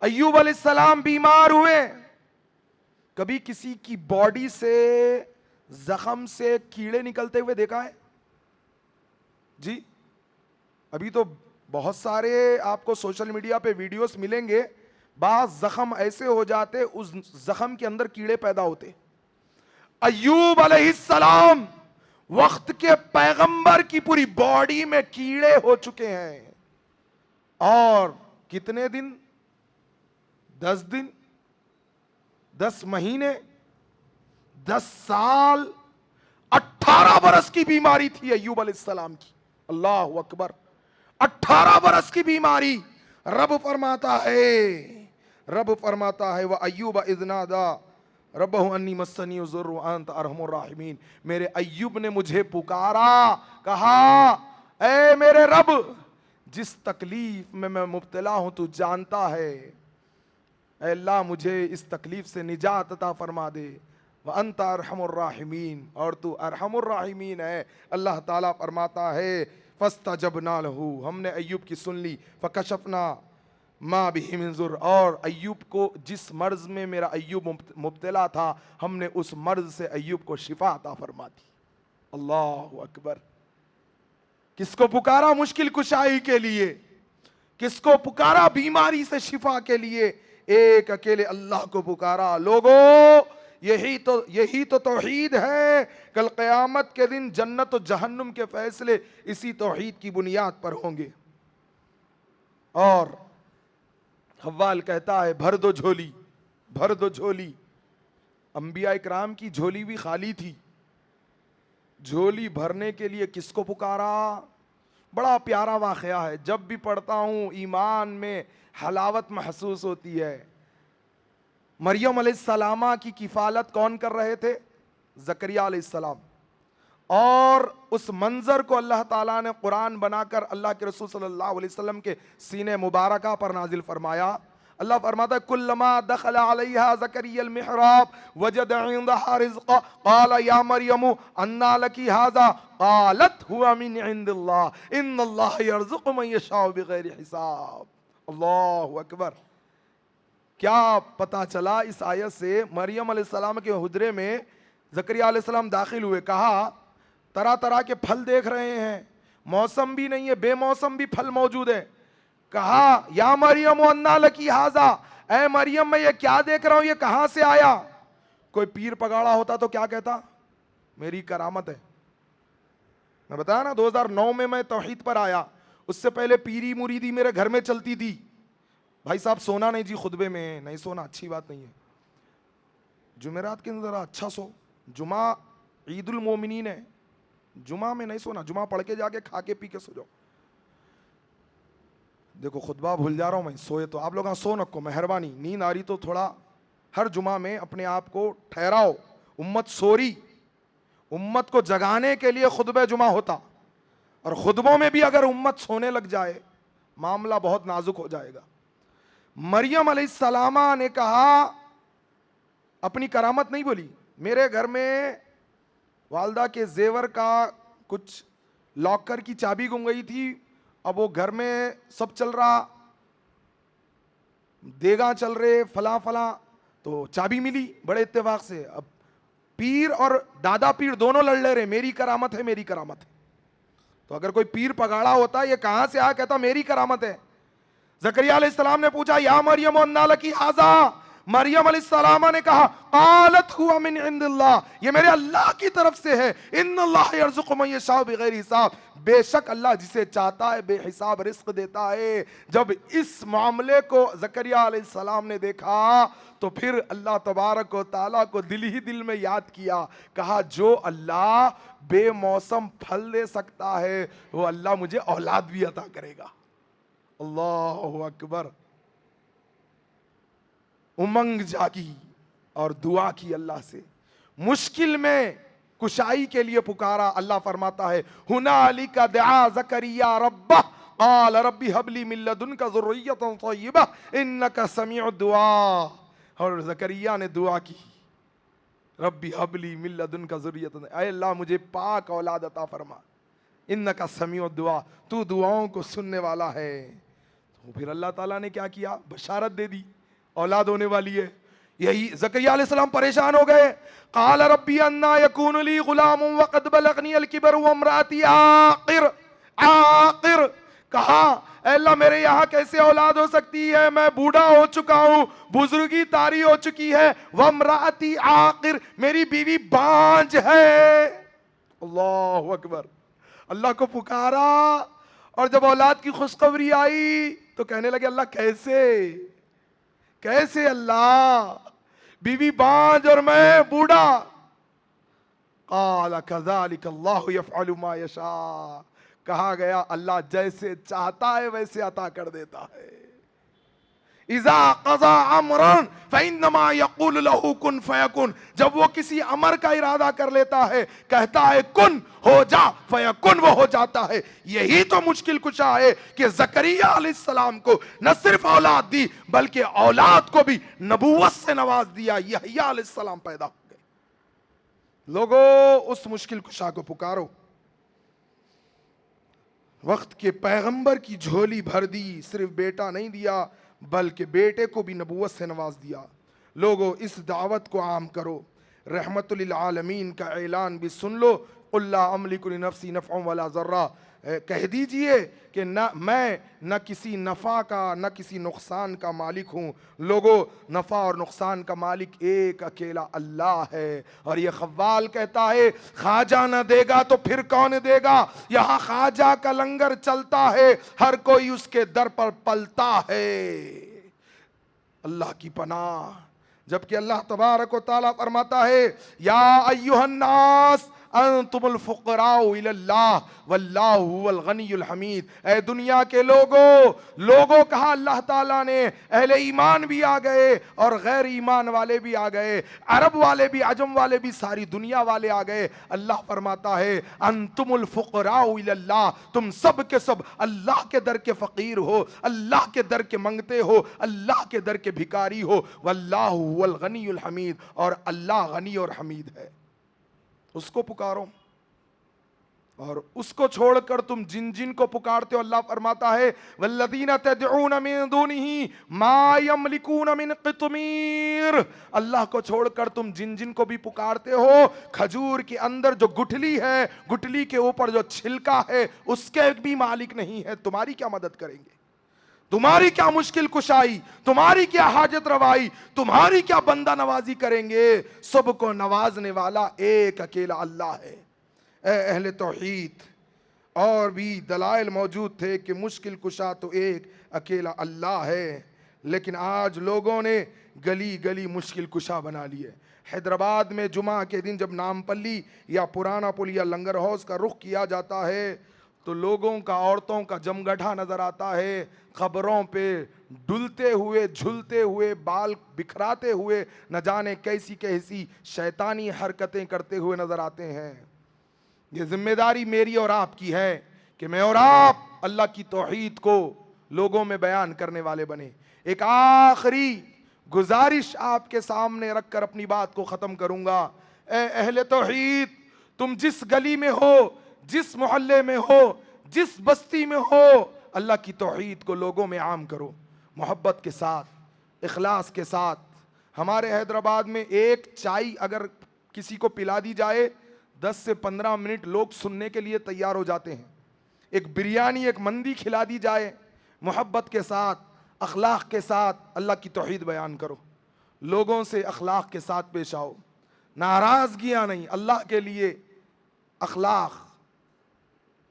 ایوب علیہ السلام بیمار ہوئے، کبھی کسی کی باڈی سے زخم سے کیڑے نکلتے ہوئے دیکھا ہے؟ جی ابھی تو بہت سارے آپ کو سوشل میڈیا پہ ویڈیوز ملیں گے، بعض زخم ایسے ہو جاتے اس زخم کے اندر کیڑے پیدا ہوتے۔ ایوب علیہ السلام وقت کے پیغمبر کی پوری باڈی میں کیڑے ہو چکے ہیں، اور کتنے دن؟ 10 دن، 10 مہینے، 10 سال، 18 برس کی بیماری تھی ایوب علیہ السلام کی۔ اللہ اکبر، 18 برس کی بیماری۔ رب فرماتا ہے وَأَيُّوبَ إِذْ نَادَىٰ رَبَّهُ أَنِّي مَسَّنِيَ الضُّرُّ وَأَنْتَ أَرْحَمُ الرَّاحِمِينَ، میرے ایوب نے مجھے پکارا، کہا اے میرے رب جس تکلیف میں مبتلا ہوں تو جانتا ہے، اے اللہ مجھے اس تکلیف سے نجات عطا فرما دے۔ وَأَنْتَ أَرْحَمُ الرَّاحِمِينَ، اور تو ارحم الراحمین ہے۔ اللہ تعالیٰ فرماتا ہے فَاسْتَجَبْنَا لَهُ، ہم نے ایوب کی سن لی، فَكَشَفْنَا مَا بِهِ مِنْ ضُرٍّ، اور ایوب کو جس مرض میں میرا ایوب مبتلا تھا ہم نے اس مرض سے ایوب کو شفا عطا فرما دی۔ اللہ اکبر۔ کس کو پکارا مشکل کشائی کے لیے؟ کس کو پکارا بیماری سے شفا کے لیے؟ ایک اکیلے اللہ کو پکارا۔ لوگوں یہی تو توحید ہے۔ کل قیامت کے دن جنت و جہنم کے فیصلے اسی توحید کی بنیاد پر ہوں گے۔ اور حوال کہتا ہے بھر دو جھولی، بھر دو جھولی۔ انبیاء اکرام کی جھولی بھی خالی تھی، جھولی بھرنے کے لیے کس کو پکارا؟ بڑا پیارا واقعہ ہے، جب بھی پڑھتا ہوں ایمان میں حلاوت محسوس ہوتی ہے۔ مریم علیہ السلام کی کفالت کون کر رہے تھے؟ زکریہ علیہ السلام، اور اس منظر کو اللہ تعالیٰ نے قرآن بنا کر اللہ کے رسول صلی اللہ علیہ وسلم کے سینے مبارکہ پر نازل فرمایا۔ اللہ فرماتا ہے کلما دخل علیہا زکریا المحراب وجد عندها رزقا قال یا مریم انا لکی ھذا قالت هو من عند اللہ ان اللہ یرزق من یشاء بغیر حساب. اللہ اکبر. کیا پتا چلا اس آیت سے؟ مریم علیہ السلام کے حجرے میں زکریا علیہ السلام داخل ہوئے, کہا طرح طرح کے پھل دیکھ رہے ہیں, موسم بھی نہیں ہے, بے موسم بھی پھل موجود ہے. کہا یا مریم انا لکی ھذا, اے مریم میں یہ کیا دیکھ رہا ہوں, یہ کہاں سے آیا؟ کوئی پیر پگاڑا ہوتا تو کیا کہتا؟ میری کرامت ہے. میں بتایا نا 2009 میں توحید پر آیا, اس سے پہلے پیری مریدی میرے گھر میں چلتی تھی. بھائی صاحب سونا نہیں جی, خطبے میں نہیں سونا, اچھی بات نہیں ہے. جمعرات کے اندر ذرا اچھا سو, جمعہ عید المومنین ہے, جمعہ میں نہیں سونا, جمعہ پڑھ کے جا کے کھا کے پی کے سو جاؤ. دیکھو خطبہ بھول جا رہا ہوں میں, سوئے تو آپ لوگ ہاں سو نکو, مہربانی, نیند آ رہی تو تھوڑا ہر جمعہ میں اپنے آپ کو ٹھہراؤ. امت سوری, امت کو جگانے کے لیے خطبہ جمعہ ہوتا, اور خطبوں میں بھی اگر امت سونے لگ جائے معاملہ بہت نازک ہو جائے گا. مریم علیہ السلام نے کہا, اپنی کرامت نہیں بولی, میرے گھر میں والدہ کے زیور کا کچھ لاکر کی چابی گم گئی تھی, اب وہ گھر میں سب چل رہا, دیگاں چل رہے, فلاں فلاں, تو چابی ملی بڑے اتفاق سے. اب پیر اور دادا پیر دونوں لڑ لے رہے, میری کرامت ہے میری کرامت ہے. تو اگر کوئی پیر پگاڑا ہوتا یہ کہاں سے آیا, کہتا میری کرامت ہے. زکریا علیہ السلام نے پوچھا یا مریم انا لکی ھذا, مریم علیہ السلام نے کہا قالت هو من عند اللہ, یہ میرے اللہ کی طرف سے ہے. ان اللہ یرزق من یشاء بغیر حساب, بے شک اللہ جسے چاہتا ہے بے حساب رزق دیتا ہے. جب اس معاملے کو زکریا علیہ السلام نے دیکھا تو پھر اللہ تبارک و تعالیٰ کو دل ہی دل میں یاد کیا, کہا جو اللہ بے موسم پھل دے سکتا ہے وہ اللہ مجھے اولاد بھی عطا کرے گا. اللہ اکبر. امنگ جاگی اور دعا کی اللہ سے, مشکل میں کشائی کے لیے پکارا. اللہ فرماتا ہے ہنالک دعا زکریا ربہ قال رب هب لي من لدنك ذرية طيبة انك سميع الدعاء. اور زکریا نے دعا کی, رب هب لي من لدنك ذرية, اے اللہ مجھے پاک اولاد عطا فرما, انک سمیع الدعاء, تو دعاؤں کو سننے والا ہے. تو پھر اللہ تعالیٰ نے کیا کیا, بشارت دے دی, اولاد ہونے والی ہے. یہی زکریا علیہ السلام پریشان ہو گئے. قال ربی انا یکون لی غلام وقد بلغنی الکبر وامرأتی عاقر. عاقر کہا اے اللہ میرے یہاں کیسے اولاد ہو سکتی ہے, میں بوڑھا ہو چکا ہوں, بزرگی طاری ہو چکی ہے. وامرأتی عاقر, میری بیوی بانجھ ہے. اللہ اکبر. اللہ کو پکارا, اور جب اولاد کی خوشخبری آئی تو کہنے لگے اللہ کیسے کیسے اللہ, بیوی بانجھ اور میں بوڑھا. قال كذلك اللہ يفعل ما یشاء, کہا گیا اللہ جیسے چاہتا ہے ویسے عطا کر دیتا ہے. اذا قضى امرا فانما يقول له كن فيكون, جب وہ کسی امر کا ارادہ کر لیتا ہے کہتا ہے کن ہو جا فیکن, وہ ہو جاتا ہے. یہی تو مشکل کشا ہے کہ زکریا علیہ السلام کو نہ صرف اولاد دی بلکہ اولاد کو بھی نبوت سے نواز دیا, یحییٰ علیہ السلام پیدا ہو گئے. لوگوں اس مشکل کشا کو پکارو. وقت کے پیغمبر کی جھولی بھر دی, صرف بیٹا نہیں دیا بلکہ بیٹے کو بھی نبوت سے نواز دیا. لوگوں اس دعوت کو عام کرو, رحمت للعالمین کا اعلان بھی سن لو. قل لا املک لنفسی نفعا ولا ضرا, کہہ دیجئے کہ نہ میں نہ کسی نفع کا نہ کسی نقصان کا مالک ہوں. لوگوں نفع اور نقصان کا مالک ایک اکیلا اللہ ہے. اور یہ قوال کہتا ہے خواجہ نہ دے گا تو پھر کون دے گا, یہاں خواجہ کا لنگر چلتا ہے, ہر کوئی اس کے در پر پلتا ہے. اللہ کی پناہ. جبکہ اللہ تبارک و تعالیٰ فرماتا ہے یا ایھا الناس انتم الفقراء الی اللہ واللہ هو الغنی الحمید۔ اے دنیا کے لوگوں کہا اللہ تعالیٰ نے، اہل ایمان بھی آ گئے اور غیر ایمان والے بھی آ گئے، عرب والے بھی، عجم والے بھی، ساری دنیا والے آ گئے۔ اللہ فرماتا ہے انتم الفقراء الی اللہ، تم سب کے سب اللہ کے در کے فقیر ہو، اللہ کے در کے منگتے ہو، اللہ کے در کے بھکاری ہو۔ واللہ هو الغنی الحمید، اور اللہ غنی اور حمید ہے، اس کو پکارو۔ اور اس کو چھوڑ کر تم جن کو پکارتے ہو، اللہ فرماتا ہے والذین تدعون من دونہ ما یملکون من قطمیر، اللہ کو چھوڑ کر تم جن کو بھی پکارتے ہو، کھجور کے اندر جو گٹھلی ہے، گٹھلی کے اوپر جو چھلکا ہے، اس کے بھی مالک نہیں ہے، تمہاری کیا مدد کریں گے؟ تمہاری کیا مشکل کشائی، تمہاری کیا حاجت روائی، تمہاری کیا بندہ نوازی کریں گے؟ سب کو نوازنے والا ایک اکیلا اللہ ہے۔ اے اہل توحید، اور بھی دلائل موجود تھے کہ مشکل کشا تو ایک اکیلا اللہ ہے، لیکن آج لوگوں نے گلی گلی مشکل کشا بنا لی ہے۔ حیدرآباد میں جمعہ کے دن جب نامپلی یا پرانا پل یا لنگر ہاؤس کا رخ کیا جاتا ہے تو لوگوں کا، عورتوں کا جمگٹھا نظر آتا ہے، قبروں پہ ڈلتے ہوئے، جھلتے ہوئے، بال بکھراتے ہوئے، نہ جانے کیسی کیسی شیطانی حرکتیں کرتے ہوئے نظر آتے ہیں۔ یہ ذمہ داری میری اور آپ کی ہے کہ میں اور آپ اللہ کی توحید کو لوگوں میں بیان کرنے والے بنے۔ ایک آخری گزارش آپ کے سامنے رکھ کر اپنی بات کو ختم کروں گا۔ اے اہل توحید، تم جس گلی میں ہو، جس محلے میں ہو، جس بستی میں ہو، اللہ کی توحید کو لوگوں میں عام کرو، محبت کے ساتھ، اخلاص کے ساتھ۔ ہمارے حیدرآباد میں ایک چائے اگر کسی کو پلا دی جائے، 10 سے 15 منٹ لوگ سننے کے لیے تیار ہو جاتے ہیں۔ ایک بریانی، ایک مندی کھلا دی جائے، محبت کے ساتھ، اخلاق کے ساتھ اللہ کی توحید بیان کرو، لوگوں سے اخلاق کے ساتھ پیش آؤ، ناراضگیاں نہیں، اللہ کے لیے اخلاق،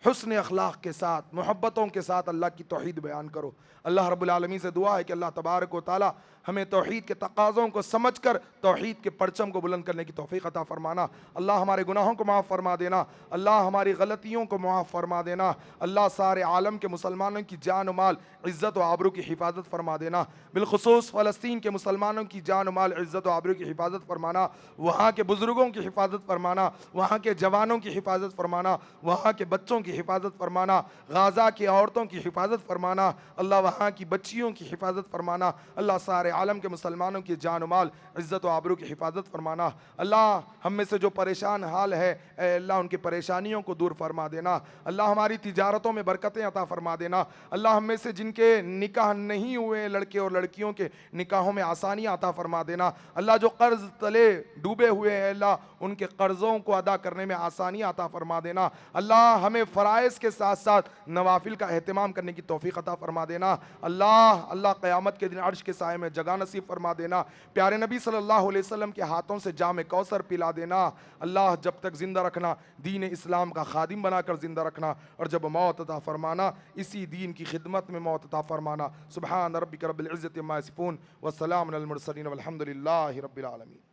حسن اخلاق کے ساتھ، محبتوں کے ساتھ اللہ کی توحید بیان کرو۔ اللہ رب العالمین سے دعا ہے کہ اللہ تبارک و تعالی ہمیں توحید کے تقاضوں کو سمجھ کر توحید کے پرچم کو بلند کرنے کی توفیق عطا فرمانا۔ اللہ ہمارے گناہوں کو معاف فرما دینا، اللہ ہماری غلطیوں کو معاف فرما دینا، اللہ سارے عالم کے مسلمانوں کی جان و مال، عزت و آبرو کی حفاظت فرما دینا، بالخصوص فلسطین کے مسلمانوں کی جان و مال، عزت و آبرو کی حفاظت فرمانا، وہاں کے بزرگوں کی حفاظت فرمانا، وہاں کے جوانوں کی حفاظت فرمانا، وہاں کے بچوں کی حفاظت فرمانا، غازہ کی عورتوں کی حفاظت فرمانا، اللہ وہاں کی بچیوں کی حفاظت فرمانا، اللہ سارے عالم کے مسلمانوں کی جان و مال، عزت و آبرو کی حفاظت فرمانا۔ اللہ ہم میں سے جو پریشان حال ہے، اے اللہ ان کی پریشانیوں کو دور فرما دینا، اللہ ہماری تجارتوں میں برکتیں عطا فرما دینا، اللہ ہم میں سے جن کے نکاح نہیں ہوئے لڑکے اور لڑکیوں کے نکاحوں میں آسانیاں عطا فرما دینا، اللہ جو قرض تلے ڈوبے ہوئے ہیں اللہ ان کے قرضوں کو ادا کرنے میں آسانیاں عطا فرما دینا، اللہ ہمیں فرائض کے ساتھ ساتھ نوافل کا اہتمام کرنے کی توفیق عطا فرما دینا، اللہ قیامت کے دن عرش کے سائے میں جگہ نصیب فرما دینا، پیارے نبی صلی اللہ علیہ وسلم کے ہاتھوں سے جام کوثر پلا دینا، اللہ جب تک زندہ رکھنا، دین اسلام کا خادم بنا کر زندہ رکھنا، اور جب موت عطا فرمانا اسی دین کی خدمت میں موت عطا فرمانا۔ سبحان ربک رب العزت عما یصفون والسلام علی المرسلین والحمد للہ رب العالمین۔